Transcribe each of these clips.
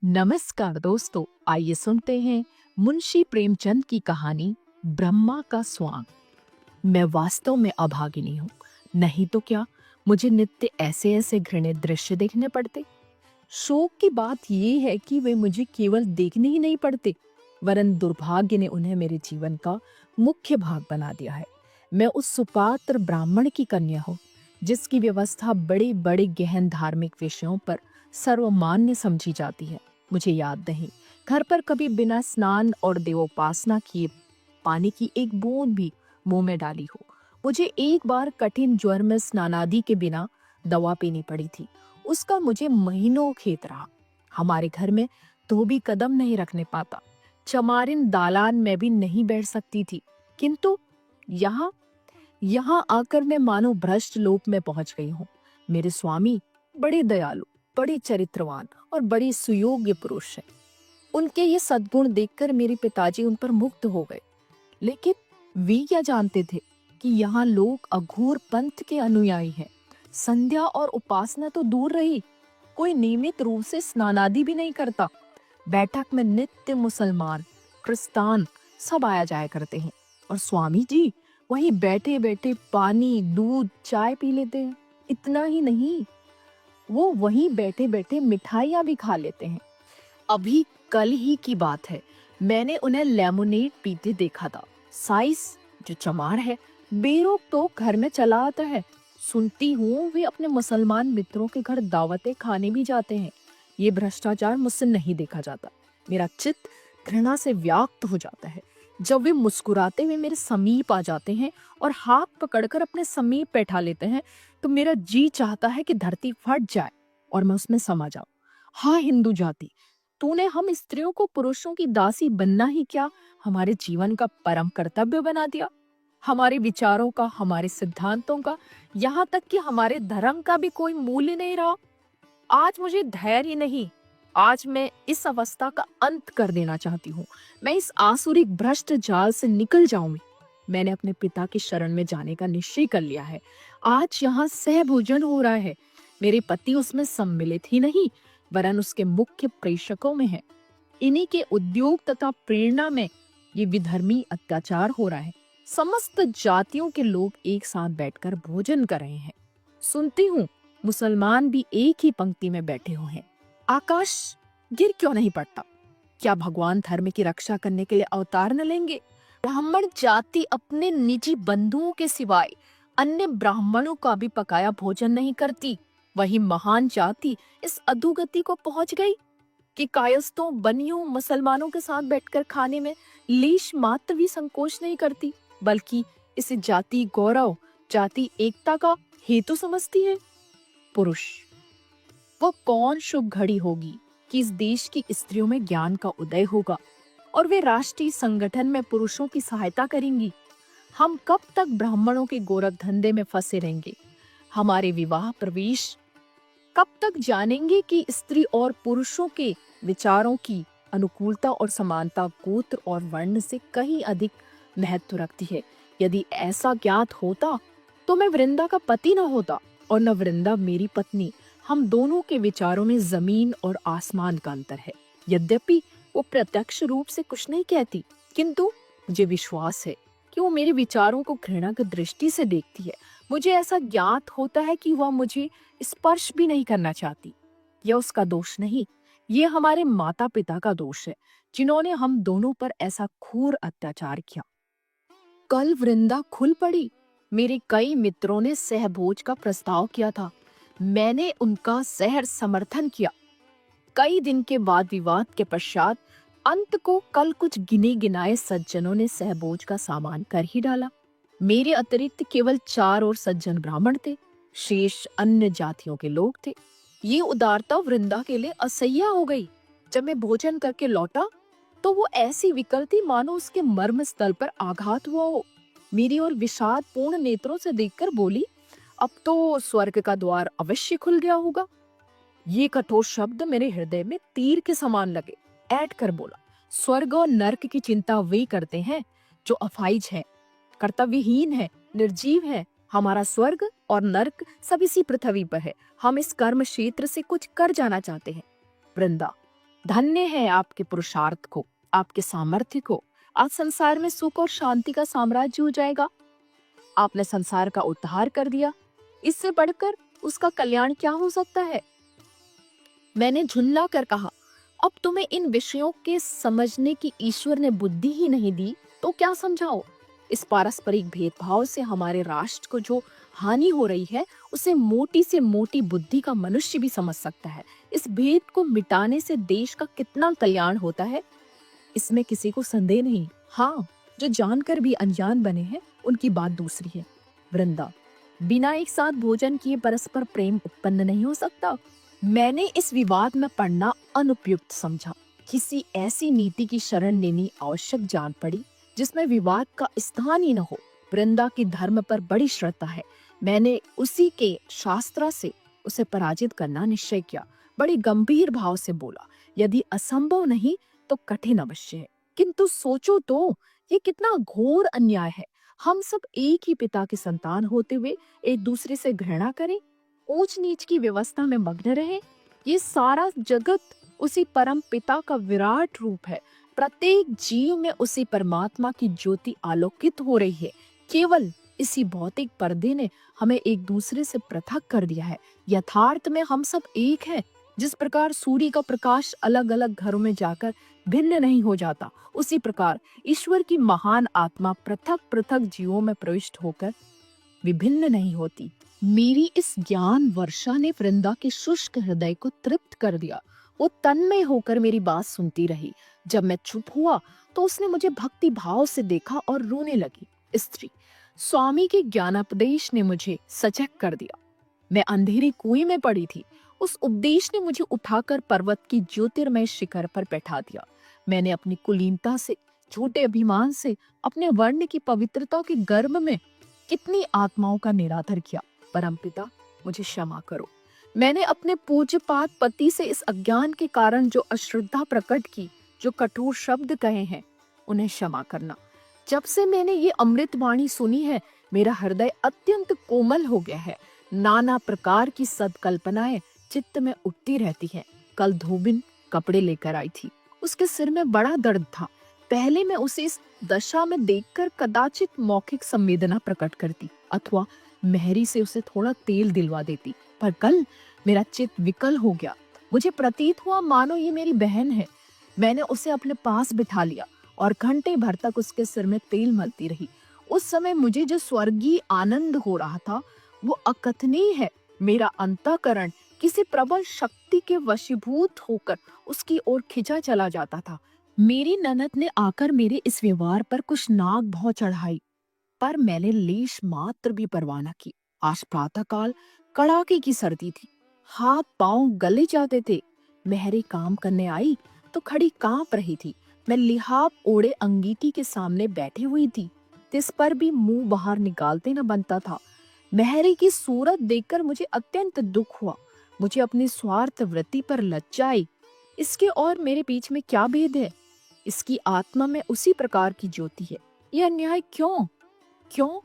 नमस्कार दोस्तों, आइए सुनते हैं मुंशी प्रेमचंद की कहानी ब्रह्मा का स्वांग। मैं वास्तव में अभागिनी हूँ। नहीं तो क्या, मुझे नित्य ऐसे ऐसे घृणित दृश्य देखने पड़ते। शोक की बात ये है कि वे मुझे केवल देखने ही नहीं पड़ते, वरन दुर्भाग्य ने उन्हें मेरे जीवन का मुख्य भाग बना दिया है। मैं उस सुपात्र ब्राह्मण की कन्या हूँ, जिसकी व्यवस्था बड़े बड़े गहन धार्मिक विषयों पर सर्वमान्य समझी जाती है। मुझे याद नहीं, घर पर कभी बिना स्नान और देवोपासना किए पानी की एक बूंद भी मुंह में डाली हो। मुझे एक बार कठिन ज्वर में स्नानादि के बिना दवा पीनी पड़ी थी। उसका मुझे महीनों खेद रहा। हमारे घर में तो भी कदम नहीं रखने पाता। चमारिन दालान में भी नहीं बैठ सकती थी। किंतु यहाँ यहाँ आकर मैं मानो भ्रष्ट लोक में पहुंच गई हूँ। मेरे स्वामी बड़े दयालु, बड़े चरित्रवान और बड़े सुयोग्य पुरुष हैं। उनके ये सद्गुण देखकर मेरे पिताजी उन पर मुग्ध हो गए। लेकिन वे क्या जानते थे कि यहाँ लोग अघोर पंथ के अनुयायी हैं। संध्या और उपासना तो दूर रही, कोई नियमित रूप से स्नानादि भी नहीं करता। बैठक में नित्य मुसलमान, क्रिस्तान सब आया जाया करते हैं, और स्वामी जी वहीं बैठे बैठे पानी, दूध, चाय पी लेते हैं। इतना ही नहीं, वो वहीं बैठे बैठे मिठाइयाँ भी खा लेते हैं। अभी कल ही की बात है, मैंने उन्हें लेमोनेड पीते देखा था। साइस जो चमार है, बेरोक तो घर में चला आता है। सुनती हूँ वे अपने मुसलमान मित्रों के घर दावतें खाने भी जाते हैं। ये भ्रष्टाचार मुझसे नहीं देखा जाता। मेरा चित्त घृणा से व्याप्त हो जाता है जब वे मुस्कुराते हुए मेरे समीप आ जाते हैं और हाथ पकड़कर अपने समीप बैठा लेते हैं, तो मेरा जी चाहता है कि धरती फट जाए और मैं उसमें समा जाऊं। हाँ हिंदू जाति, तूने हम स्त्रियों को पुरुषों की दासी बनना ही क्या हमारे जीवन का परम कर्तव्य बना दिया। हमारे विचारों का, हमारे सिद्धांतों का, यहाँ तक कि हमारे धर्म का भी कोई मूल्य नहीं रहा। आज मुझे धैर्य नहीं। आज मैं इस अवस्था का अंत कर देना चाहती हूँ। मैं इस आसुरिक भ्रष्ट जाल से निकल जाऊंगी। मैंने अपने पिता की शरण में जाने का निश्चय कर लिया है। आज यहाँ सहभोजन हो रहा है। मेरे पति उसमें सम्मिलित ही नहीं, वरन उसके मुख्य प्रेषकों में है। इन्हीं के उद्योग तथा प्रेरणा में ये विधर्मी अत्याचार हो रहा है। समस्त जातियों के लोग एक साथ बैठकर भोजन कर रहे हैं। सुनती हूँ मुसलमान भी एक ही पंक्ति में बैठे हुए हैं। आकाश गिर क्यों नहीं पड़ता? क्या भगवान धर्म की रक्षा करने के लिए अवतार न लेंगे? ब्राह्मण जाति अपने निजी बंधुओं के सिवाय अन्य ब्राह्मणों का भी पकाया भोजन नहीं करती। वही महान जाति इस अधोगति को पहुंच गई कि कायस्थों, बनियों, मुसलमानों के साथ बैठकर खाने में लीश मात्र भी संकोच नहीं करती, बल्कि इसे जाति गौरव, जाति एकता का हेतु समझती है। पुरुष, वो कौन शुभ घड़ी होगी कि इस देश की स्त्रियों में ज्ञान का उदय होगा और वे राष्ट्रीय संगठन में पुरुषों की सहायता करेंगी। हम कब तक ब्राह्मणों के गोरख धंधे में फंसे रहेंगे? हमारे विवाह प्रवेश कब तक जानेंगे कि स्त्री और पुरुषों के विचारों की अनुकूलता और समानता गोत्र और वर्ण से कहीं अधिक महत्व रखती है? यदि ऐसा ज्ञात होता तो मैं वृंदा का पति न होता और न वृंदा मेरी पत्नी। हम दोनों के विचारों में जमीन और आसमान का अंतर है। यद्यपि वो प्रत्यक्ष रूप से कुछ नहीं कहती, किंतु मुझे विश्वास है कि वो मेरे विचारों को घृणा की दृष्टि से देखती है। मुझे ऐसा ज्ञात होता है कि वह मुझे स्पर्श भी नहीं करना चाहती। यह उसका दोष नहीं, ये हमारे माता पिता का दोष है, जिन्होंने हम दोनों पर ऐसा घोर अत्याचार किया। कल वृंदा खुल पड़ी। मेरे कई मित्रों ने सहभोज का प्रस्ताव किया था। मैंने उनका सहर समर्थन किया। कई दिन के वाद विवाद के पश्चात अंत को कल कुछ गिने गिनाए सज्जनों ने सहभोज का सामान कर ही डाला। मेरे अतिरिक्त केवल 4 और सज्जन ब्राह्मण थे, शेष अन्य जातियों के लोग थे। ये उदारता वृंदा के लिए असह्य हो गई। जब मैं भोजन करके लौटा तो वो ऐसी विकल थी मानो उसके मर्म स्थल पर आघात हुआ हो। मेरी और विषाद पूर्ण नेत्रों से देखकर बोली, अब तो स्वर्ग का द्वार अवश्य खुल गया होगा। ये कठोर शब्द मेरे हृदय में तीर के समान लगे। ऐठ कर बोला, स्वर्ग और नर्क की चिंता वे करते हैं जो अफाइज है, कर्तव्यहीन है, निर्जीव है। हमारा स्वर्ग और नर्क सब इसी पृथ्वी पर है। हम इस कर्म क्षेत्र से कुछ कर जाना चाहते हैं। वृंदा, धन्य है आपके पुरुषार्थ को, आपके सामर्थ्य को। आज संसार में सुख और शांति का साम्राज्य हो जाएगा। आपने संसार का उद्धार कर दिया, इससे बढ़कर उसका कल्याण क्या हो सकता है? मैंने झुल्ला कर कहा, अब तुम्हें इन विषयों के समझने की ईश्वर ने बुद्धि ही नहीं दी तो क्या समझाओ? इस पारस्परिक भेदभाव से हमारे राष्ट्र को जो हानि हो रही है उसे मोटी से मोटी बुद्धि का मनुष्य भी समझ सकता है। इस भेद को मिटाने से देश का कितना कल्याण होता है, इसमें किसी को संदेह नहीं। हाँ, जो जानकर भी अनजान बने हैं उनकी बात दूसरी है। वृंदा, बिना एक साथ भोजन किए परस्पर प्रेम उत्पन्न नहीं हो सकता। मैंने इस विवाद में पड़ना अनुपयुक्त समझा। किसी ऐसी नीति की शरण लेनी आवश्यक जान पड़ी जिसमें विवाद का स्थान ही न हो। वृंदा की धर्म पर बड़ी श्रद्धा है। मैंने उसी के शास्त्र से उसे पराजित करना निश्चय किया। बड़ी गंभीर भाव से बोला, यदि असंभव नहीं तो कठिन अवश्य है। किंतु सोचो तो, ये कितना घोर अन्याय है। हम सब एक ही पिता के संतान होते हुए एक दूसरे से घृणा करें, ऊंच नीच की व्यवस्था में मग्न रहे। ये सारा जगत उसी परम पिता का विराट रूप है। प्रत्येक जीव में उसी परमात्मा की ज्योति आलोकित हो रही है। केवल इसी भौतिक पर्दे ने हमें एक दूसरे से पृथक कर दिया है। यथार्थ में हम सब एक हैं। जिस प्रकार सूर्य का प्रकाश अलग अलग घरों में जाकर भिन्न नहीं हो जाता, उसी प्रकार ईश्वर की महान आत्मा पृथक पृथक जीवों में प्रविष्ट होकर विभिन्न नहीं होती। मेरी इस ज्ञान वर्षा ने वृंदा के शुष्क हृदय को तृप्त कर दिया। वो तन्मय होकर मेरी बात सुनती रही। जब मैं चुप हुआ तो उसने मुझे भक्ति भाव से देखा और रोने लगी। स्त्री, स्वामी के ज्ञानोपदेश ने मुझे सजग कर दिया। मैं अंधेरी कुएं में पड़ी थी। उस उपदेश ने मुझे उठाकर पर्वत की ज्योतिर्मय शिखर पर बैठा दिया। मैंने अपनी कुलीनता से, झूठे अभिमान से, अपने वर्ण की पवित्रता के गर्भ में कितनी आत्माओं का निरादर किया। परमपिता, मुझे क्षमा करो। मैंने अपने पूज्यपाद पति से इस अज्ञान के कारण जो अश्रद्धा प्रकट की, जो कठोर शब्द कहे हैं, उन्हें क्षमा करना। जब से मैंने ये अमृत वाणी सुनी है, मेरा हृदय अत्यंत कोमल हो गया है। नाना प्रकार की सदकल्पनाएं चित्त में उठती रहती हैं। कल धोबिन कपड़े लेकर आई थी। उसके सिर में बड़ा दर्द था। पहले मैं उसे इस दशा में देखकर कदाचित मौखिक संवेदना प्रकट करती अथवा मेहरी से उसे थोड़ा तेल दिलवा देती, पर कल मेरा चित्त विकल हो गया। मुझे प्रतीत हुआ मानो ये मेरी बहन है। मैंने उसे अपने पास बिठा लिया और घंटे भर तक उसके सिर में तेल मलती रही। उस समय मुझे जो स्वर्गीय आनंद हो रहा था वो अकथनीय है। मेरा अंतःकरण किसी प्रबल शक्ति के वशीभूत होकर उसकी ओर खिंचा चला जाता था। मेरी ननद ने आकर मेरे इस व्यवहार पर कुछ नाक भौं चढ़ाई, पर मैंने लेश मात्र भी परवाह न की। आज प्रातःकाल कड़ाके की सर्दी थी। हाथ पांव गले जाते थे। मेहरी काम करने आई तो खड़ी कांप रही थी। मैं लिहाफ ओढ़े अंगीठी के सामने बैठी हुई थी। तिस पर भी मुंह बाहर निकालते न बनता था। मेहरी की सूरत देखकर मुझे अत्यंत दुख हुआ। मुझे अपनी स्वार्थ वृत्ति पर लज्जा आई। इसके और मेरे बीच में क्या भेद है? इसकी आत्मा में उसी प्रकार की ज्योति है। यह अन्याय क्यों? क्यों?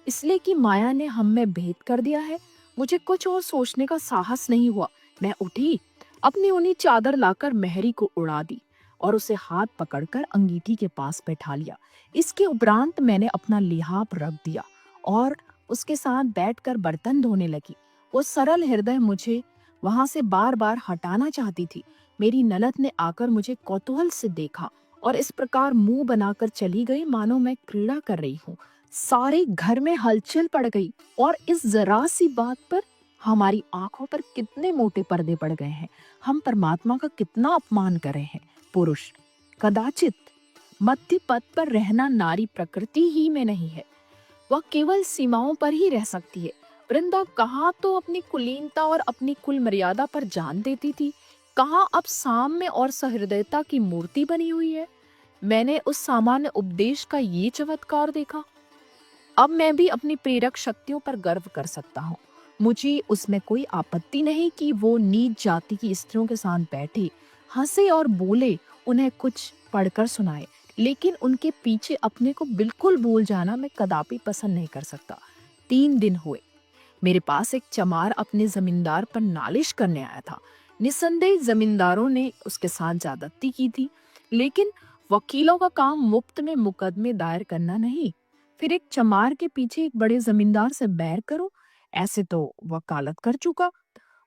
इसलिए कि माया ने हम में भेद कर दिया है। मुझे कुछ और सोचने का साहस नहीं हुआ। मैं उठी, अपनी ऊनी चादर लाकर मेहरी को उड़ा दी और उसे हाथ पकड़कर अंगीठी के पास बैठा लिया। इसके उपरांत मैंने अपना लिहाफ रख दिया और उसके साथ बैठकर बर्तन धोने लगी। वो सरल हृदय मुझे वहां से बार बार हटाना चाहती थी। मेरी ननद ने आकर मुझे कौतूहल से देखा और इस प्रकार मुंह बनाकर चली गई मानो मैं क्रीड़ा कर रही हूँ। सारे घर में हलचल पड़ गई और इस जरा सी बात पर हमारी आंखों पर कितने मोटे पर्दे पड़ गए हैं। हम परमात्मा का कितना अपमान कर रहे हैं। पुरुष, कदाचित मध्य पद पर रहना नारी प्रकृति ही में नहीं है। वह केवल सीमाओं पर ही रह सकती है। वृंदा कहाँ तो अपनी कुलीनता और अपनी कुल मर्यादा पर जान देती थी, कहाँ अब साम्य और सहृदयता की मूर्ति बनी हुई है। मैंने उस सामान्य उपदेश का ये चमत्कार देखा। अब मैं भी अपनी प्रेरक शक्तियों पर गर्व कर सकता हूँ। मुझे उसमें कोई आपत्ति नहीं कि वो नीच जाति की स्त्रियों के साथ बैठे, हंसे और बोले, उन्हें कुछ पढ़कर सुनाए, लेकिन उनके पीछे अपने को बिल्कुल भूल जाना मैं कदापि पसंद नहीं कर सकता। 3 दिन हुए। मेरे पास एक चमार अपने जमींदार पर नालिश करने आया था। निसंदेह जमींदारों ने उसके साथ ज्यादती की थी, लेकिन वकीलों का काम मुफ्त में मुकदमे दायर करना नहीं। फिर एक चमार के पीछे एक बड़े जमींदार से बैर करो, ऐसे तो वकालत कर चुका।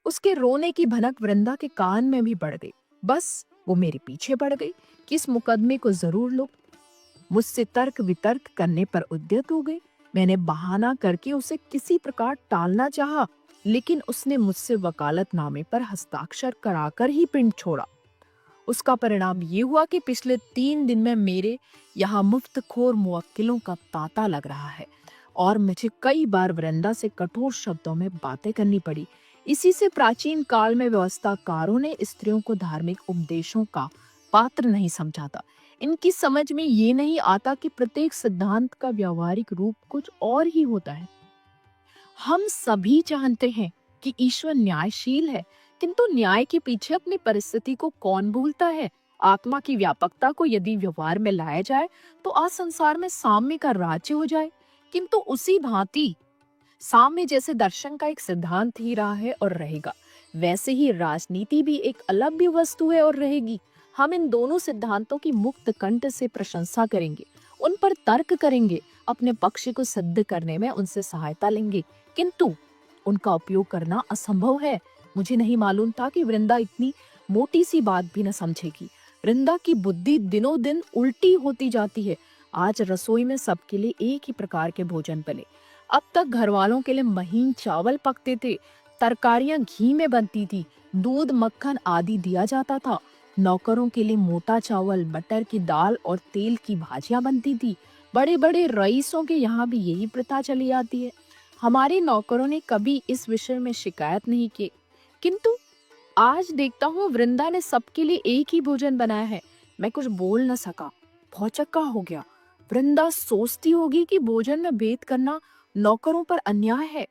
उसके रोने की भनक वृंदा के कान में भी पड़ गई। बस वो मेरे पीछे पड़ गई कि इस मुकदमे को जरूर लो। मुझसे तर्क वितर्क करने पर उद्यत हो गई। मैंने बहाना करके उसे किसी प्रकार टालना चाहा, लेकिन उसने मुझसे वकालतनामे पर हस्ताक्षर कराकर ही पिंड छोड़ा। उसका परिणाम ये हुआ कि पिछले 3 दिन में मेरे यहाँ मुफ्तखोर मुवक्किलों का तांता लग रहा है और मुझे कई बार वृंदा से कठोर शब्दों में बातें करनी पड़ी। इसी से प्राचीन काल में व्यवस्थाकारों ने स्त्रियों को धार्मिक उपदेशों का पात्र नहीं समझा था। इनकी समझ में ये नहीं आता कि प्रत्येक सिद्धांत का व्यावहारिक रूप कुछ और ही होता है। हम सभी जानते हैं कि ईश्वर न्यायशील है, किंतु न्याय के पीछे अपनी परिस्थिति को कौन भूलता है। आत्मा की व्यापकता को यदि व्यवहार में लाया जाए तो आज संसार में साम्य का राज्य हो जाए, किंतु उसी भांति साम्य जैसे दर्शन का एक सिद्धांत ही रहा है और रहेगा, वैसे ही राजनीति भी एक अलभ्य वस्तु है और रहेगी। हम इन दोनों सिद्धांतों की मुक्त कंठ से प्रशंसा करेंगे, उन पर तर्क करेंगे, अपने पक्ष को सिद्ध करने में उनसे सहायता लेंगे, किंतु उनका उपयोग करना असंभव है। मुझे नहीं मालूम था कि वृंदा इतनी मोटी सी बात भी न समझेगी। वृंदा की बुद्धि दिनों दिन उल्टी होती जाती है। आज रसोई में सबके लिए एक ही प्रकार के भोजन बने। अब तक घर वालों के लिए महीन चावल पकते थे, तरकारियां घी में बनती थी, दूध मक्खन आदि दिया जाता था। नौकरों के लिए मोटा चावल, मटर की दाल और तेल की भाजियां बनती थी। बड़े बड़े रईसों के यहाँ भी यही प्रथा चली आती है। हमारे नौकरों ने कभी इस विषय में शिकायत नहीं की, किंतु आज देखता हूँ वृंदा ने सबके लिए एक ही भोजन बनाया है। मैं कुछ बोल न सका, भौचक्का हो गया। वृंदा सोचती होगी कि भोजन में भेद करना नौकरों पर अन्याय है।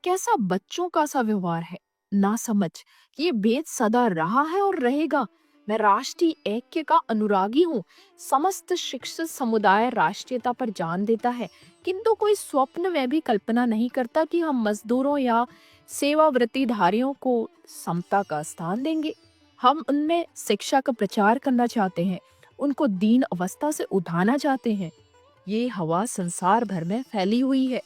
कैसा बच्चों का सा व्यवहार है, ना समझ। ये भेद सदा रहा है और रहेगा। मैं राष्ट्रीय ऐक्य का अनुरागी हूँ। समस्त शिक्षित समुदाय राष्ट्रीयता पर जान देता है, किंतु कोई स्वप्न में भी कल्पना नहीं करता कि हम मजदूरों या सेवावृत्तिधारियों को समता का स्थान देंगे। हम उनमें शिक्षा का प्रचार करना चाहते हैं, उनको दीन अवस्था से उठाना चाहते हैं। ये हवा संसार भर में फैली हुई है,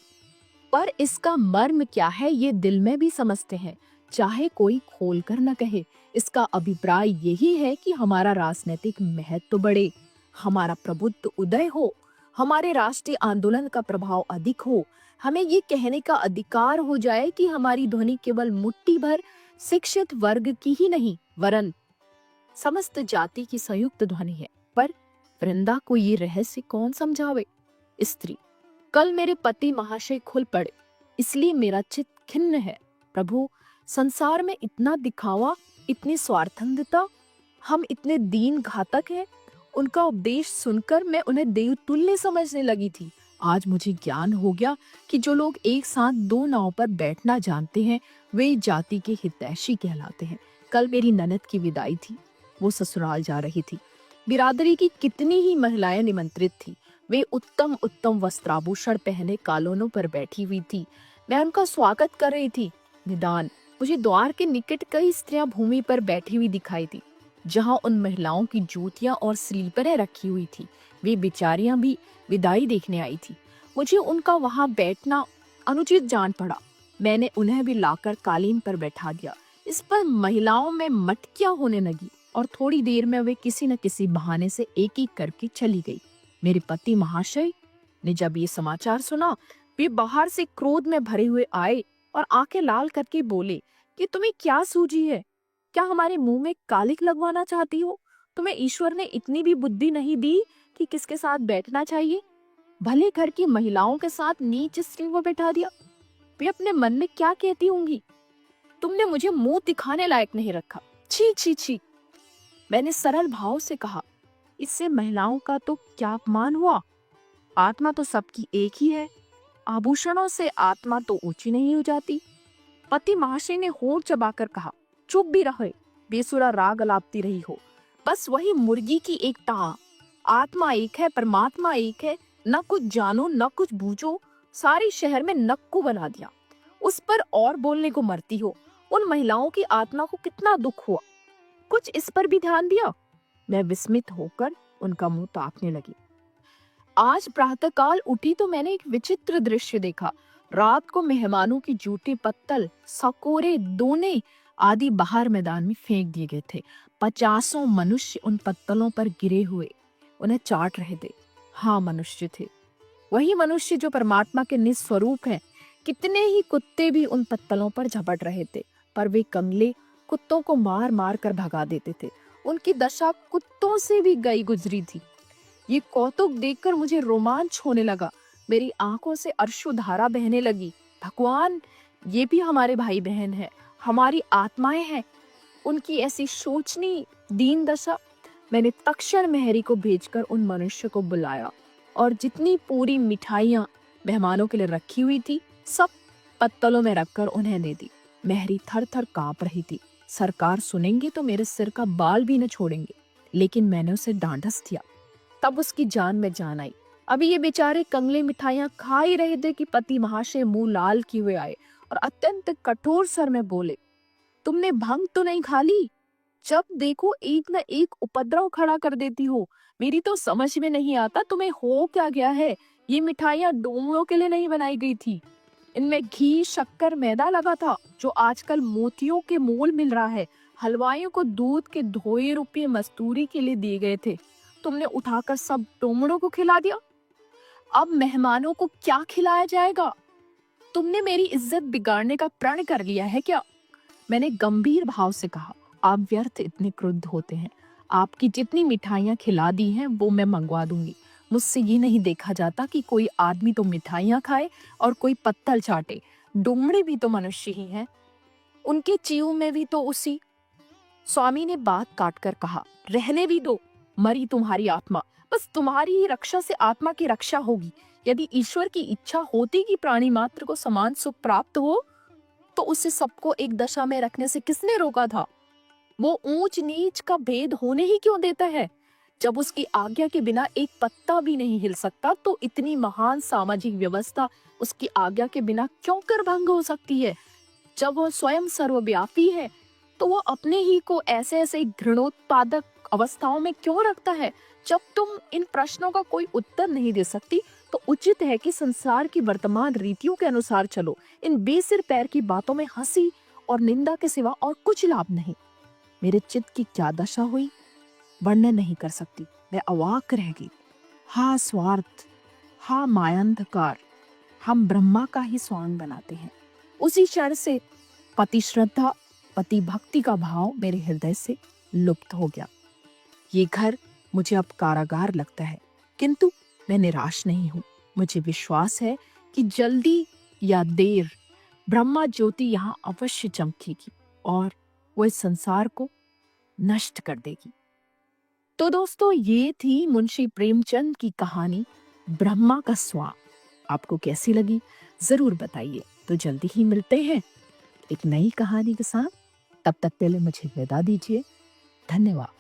पर इसका मर्म क्या है ये दिल में भी समझते हैं, चाहे कोई खोल कर न कहे। इसका अभिप्राय यही है कि हमारा राजनीतिक महत्व बढ़े, हमारा प्रबुद्ध उदय हो, हमारे राष्ट्रीय आंदोलन का प्रभाव अधिक हो। हमें ये कहने का अधिकार हो जाए कि हमारी ध्वनि केवल मुट्ठी भर शिक्षित वर्ग की ही नहीं, वरन समस्त जाति की संयुक्त ध्वनि है। पर वृंदा को ये रहस्य कौन समझावे? स्त्री, कल मेरे पति महाशय खुल पड़े, इसलिए मेरा चित्त खिन्न है। प्रभु, संसार में इतना दिखावा, इतनी स्वार्थंधता, हम इतने दीन घातक हैं। उनका उपदेश सुनकर मैं उन्हें देवतुल्य समझने लगी थी। आज मुझे ज्ञान हो गया कि जो लोग एक साथ 2 नाव पर बैठना जानते हैं, वे जाति के हितैषी कहलाते हैं। कल मेरी ननद की विदाई थी, वो ससुराल जा रही थी। बिरादरी की कितनी ही महिलाएं निमंत्रित थी। वे उत्तम उत्तम वस्त्राभूषण पहने कॉलोनों पर बैठी हुई थी। मैं उनका स्वागत कर रही थी। निदान मुझे द्वार के निकट कई स्त्रियां भूमि पर बैठी हुई दिखाई दी, जहां उन महिलाओं की जूतियां और स्लीपरें रखी हुई थी। वे बेचारियां भी विदाई देखने आई थी। मुझे उनका वहां बैठना अनुचित जान पड़ा। मैंने उन्हें भी लाकर कालीन पर बैठा दिया। इस पर महिलाओं में मटकियां होने लगी और थोड़ी देर में वे किसी न किसी बहाने से एक एक करके चली गई। मेरे पति महाशय ने जब ये समाचार सुना, वे बाहर से क्रोध में भरे हुए आए और आंखें लाल करके बोले कि तुम्हें क्या सूझी है? क्या हमारे मुंह में कालिक लगवाना चाहती हो? तुम्हें ईश्वर ने इतनी भी बुद्धि नहीं दी कि किसके साथ बैठना चाहिए? भले घर की महिलाओं के साथ नीच स्त्री को बैठा दिया। वे अपने मन में क्या कहती होंगी? तुमने मुझे मुंह दिखाने लायक नहीं रखा। छी छी छी। मैंने सरल भाव से कहा, इससे महिलाओं का तो क्या अपमान हुआ? आत्मा तो सबकी एक ही है। आभूषणों से आत्मा तो ऊंची नहीं हो जाती। पति महाशय ने होंठ चबाकर कहा, चुप भी रहे, बेसुरा राग अलापती रही हो। बस वही मुर्गी की एक टांग। आत्मा एक है, परमात्मा एक है। न कुछ जानो न कुछ बूझो, सारे शहर में नक्कू बना दिया। उस पर और बोलने को मरती हो। उन महिलाओं की आत्मा को कितना दुख हुआ। कुछ इस पर भी ध्यान दिया? मैं विस्मित होकर उनका मुंह ताकने लगी। आज प्रातःकाल उठी तो मैंने एक विचित्र दृश्य देखा। रात को मेहमानों की जूते, पत्तल, सकोरे, दोने आदि बाहर मैदान में फेंक दिए गए थे। 50 मनुष्य उन पत्तलों पर गिरे हुए उन्हें चाट रहे थे। हाँ, मनुष्य थे, वही मनुष्य जो परमात्मा के निस्वरूप हैं। कितने ही कुत्ते भी उन पत्तलों पर झपट रहे थे, पर वे कंगले कुत्तों को मार मार कर भगा देते थे। उनकी दशा कुत्तों से भी गई गुजरी थी। ये कौतुक देखकर मुझे रोमांच होने लगा। मेरी आंखों से अश्रुधारा बहने लगी। भगवान, ये भी हमारे भाई बहन हैं, हमारी आत्माएं हैं। उनकी ऐसी शोचनीय दीन दशा। मैंने तक्षण मेहरी को भेजकर उन मनुष्य को बुलाया और जितनी पूरी मिठाइयां मेहमानों के लिए रखी हुई थी, सब पत्तलों में रखकर उन्हें दे दी। मेहरी थर थर कांप रही थी। सरकार सुनेंगे तो मेरे सिर का बाल भी न छोड़ेंगे, लेकिन मैंने उसे ढांढस दिया। तब उसकी जान में जान आई। अभी ये बेचारे कंगले मिठाइयां खा ही रहे थे कि पति महाशय मुंह लाल किए हुए आए और अत्यंत कठोर स्वर में बोले, तुमने भंग तो नहीं खा ली? जब देखो एक न एक उपद्रव खड़ा कर देती हो। मेरी तो समझ में नहीं आता तुम्हें हो क्या गया है। ये मिठाइयां डोमों के लिए नहीं बनाई गई थी। इनमें घी, शक्कर, मैदा लगा था, जो आजकल मोतियों के मोल मिल रहा है। हलवाइयों को दूध के धोए रुपये मजदूरी के लिए दिए गए थे। तुमने उठाकर सब डोमड़ों को खिला दिया। अब मेहमानों को क्या खिलाया जाएगा? तुमने मेरी इज्जत बिगाड़ने का प्रण कर लिया है क्या? मैंने गंभीर भाव से कहा, आप व्यर्थ इतने क्रुद्ध होते हैं। आपकी जितनी मिठाइयां खिला दी हैं वो मैं मंगवा दूंगी। मुझसे ये नहीं देखा जाता कि कोई आदमी तो मिठाइयां खाए और कोई पत्तल चाटे। डोमड़े भी तो मनुष्य ही हैं, उनके चीऊ में भी तो उसी। स्वामी ने बात काटकर कहा, रहने भी दो, मरी तुम्हारी आत्मा। बस तुम्हारी ही रक्षा से आत्मा की रक्षा होगी। यदि ईश्वर की इच्छा होती कि प्राणी मात्र को समान सुख प्राप्त हो, तो उसे सबको एक दशा में रखने से किसने रोका था? वो ऊंच नीच का भेद होने ही क्यों देता है? जब उसकी आज्ञा के बिना एक पत्ता भी नहीं हिल सकता, तो इतनी महान सामाजिक व्यवस्था उसकी आज्ञा के बिना क्यों कर भंग हो सकती है? जब वह स्वयं सर्वव्यापी है, तो वो अपने ही को ऐसे ऐसे घृणोत्पादक अवस्थाओं में क्यों रखता है? जब तुम इन प्रश्नों का कोई उत्तर नहीं दे सकती, तो उचित है कि संसार की वर्तमान रीतियों के अनुसार चलो। इन बेसिर पैर की बातों में हंसी और निंदा के सिवा और कुछ लाभ नहीं। मेरे चित्त की क्या दशा हुई, वर्णन नहीं कर सकती। मैं अवाक रह गई। हा स्वार्थ, हा मायांधकार, हम ब्रह्मा का ही स्वांग बनाते हैं। उसी क्षण से पति श्रद्धा, पति भक्ति का भाव मेरे हृदय से लुप्त हो गया। ये घर मुझे अब कारागार लगता है, किंतु मैं निराश नहीं हूँ। मुझे विश्वास है कि जल्दी या देर ब्रह्मा ज्योति यहाँ अवश्य चमकेगी और वो इस संसार को नष्ट कर देगी। तो दोस्तों, ये थी मुंशी प्रेमचंद की कहानी ब्रह्मा का स्वांग। आपको कैसी लगी जरूर बताइए। तो जल्दी ही मिलते हैं एक नई कहानी के साथ। तब तक के लिए मुझे विदा दीजिए। धन्यवाद।